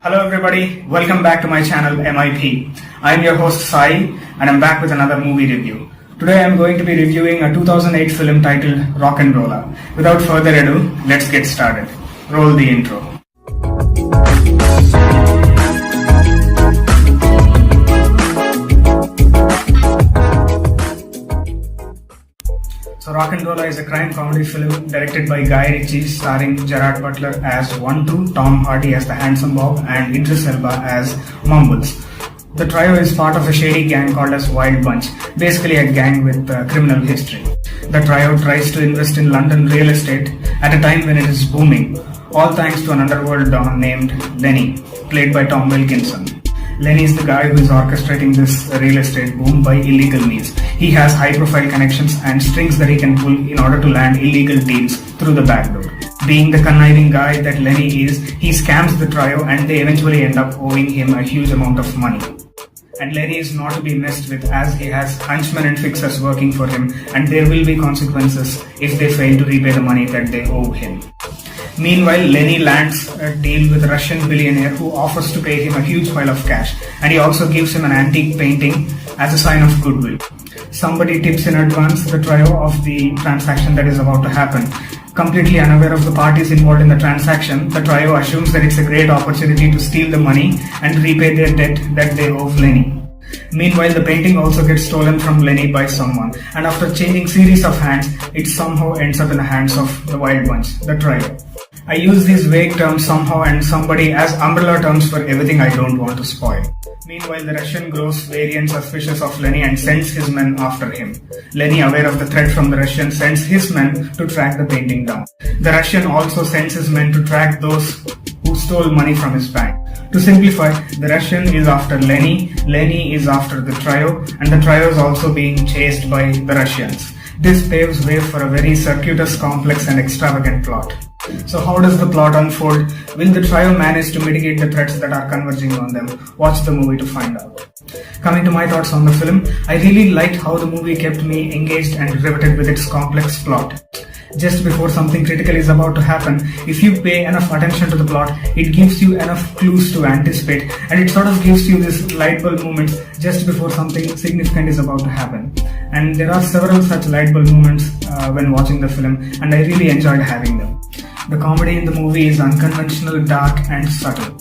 Hello everybody, welcome back to my channel M.I.P. I am your host Sai and I'm back with another movie review. Today I am going to be reviewing a 2008 film titled Rolla. Without further ado, let's get started. Roll the intro. So Rolla is a crime comedy film directed by Guy Ritchie, starring Gerard Butler as 1-2, Tom Hardy as the handsome Bob, and Idris Elba as Mumbles. The trio is part of a shady gang called as Wild Bunch, basically a gang with criminal history. The trio tries to invest in London real estate at a time when it is booming, all thanks to an underworld don named Lenny, played by Tom Wilkinson. Lenny is the guy who is orchestrating this real estate boom by illegal means. He has high-profile connections and strings that he can pull in order to land illegal deals through the back door. Being the conniving guy that Lenny is, he scams the trio and they eventually end up owing him a huge amount of money. And Lenny is not to be messed with, as he has henchmen and fixers working for him, and there will be consequences if they fail to repay the money that they owe him. Meanwhile, Lenny lands a deal with a Russian billionaire who offers to pay him a huge pile of cash, and he also gives him an antique painting as a sign of goodwill. Somebody tips in advance the trio of the transaction that is about to happen. Completely unaware of the parties involved in the transaction, the trio assumes that it's a great opportunity to steal the money and repay their debt that they owe Lenny. Meanwhile, the painting also gets stolen from Lenny by someone, and after changing series of hands, it somehow ends up in the hands of the Wild Bunch, the trio. I use these vague terms somehow and somebody as umbrella terms for everything I don't want to spoil. Meanwhile, the Russian grows very suspicious of Lenny and sends his men after him. Lenny, aware of the threat from the Russian, sends his men to track the painting down. The Russian also sends his men to track those who stole money from his bank. To simplify, the Russian is after Lenny, Lenny is after the trio, and the trio is also being chased by the Russians. This paves way for a very circuitous, complex and extravagant plot. So how does the plot unfold? Will the trio manage to mitigate the threats that are converging on them? Watch the movie to find out. Coming to my thoughts on the film, I really liked how the movie kept me engaged and riveted with its complex plot. Just before something critical is about to happen, if you pay enough attention to the plot, it gives you enough clues to anticipate, and it sort of gives you this light bulb moments just before something significant is about to happen. And there are several such light bulb moments when watching the film, and I really enjoyed having them. The comedy in the movie is unconventional, dark and subtle.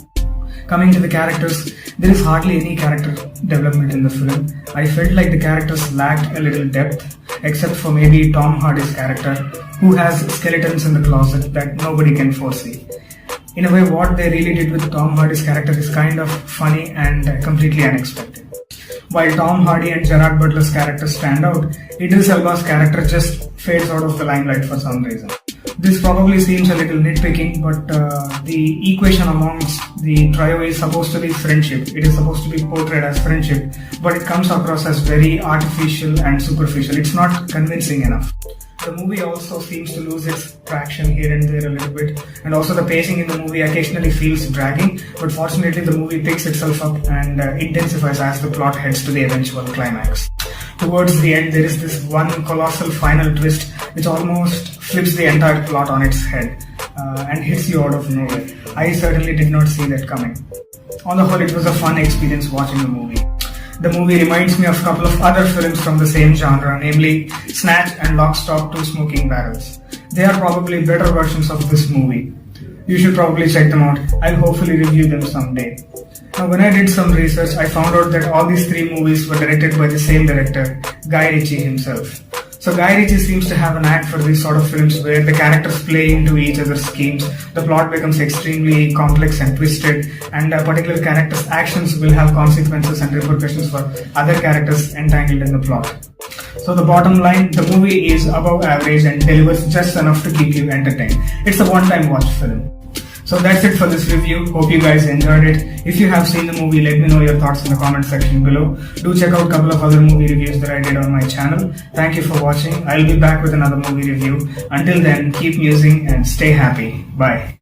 Coming to the characters, there is hardly any character development in the film. I felt like the characters lacked a little depth, except for maybe Tom Hardy's character, who has skeletons in the closet that nobody can foresee. In a way, what they really did with Tom Hardy's character is kind of funny and completely unexpected. While Tom Hardy and Gerard Butler's characters stand out, Idris Elba's character just fades out of the limelight for some reason. This probably seems a little nitpicking, but the equation amongst the trio is supposed to be friendship. It is supposed to be portrayed as friendship, but it comes across as very artificial and superficial. It's not convincing enough. The movie also seems to lose its traction here and there a little bit, and also the pacing in the movie occasionally feels dragging, but fortunately the movie picks itself up and intensifies as the plot heads to the eventual climax. Towards the end, there is this one colossal final twist which almost flips the entire plot on its head and hits you out of nowhere. I certainly did not see that coming. On the whole, it was a fun experience watching the movie. The movie reminds me of a couple of other films from the same genre, namely Snatch and Lock, Stock, Two Smoking Barrels. They are probably better versions of this movie. You should probably check them out. I'll hopefully review them someday. Now, when I did some research, I found out that all these three movies were directed by the same director, Guy Ritchie himself. So Guy Ritchie seems to have an knack for these sort of films where the characters play into each other's schemes, the plot becomes extremely complex and twisted, and a particular character's actions will have consequences and repercussions for other characters entangled in the plot. So the bottom line, the movie is above average and delivers just enough to keep you entertained. It's a one-time watch film. So that's it for this review. Hope you guys enjoyed it. If you have seen the movie, let me know your thoughts in the comment section below. Do check out a couple of other movie reviews that I did on my channel. Thank you for watching. I'll be back with another movie review. Until then, keep musing and stay happy. Bye.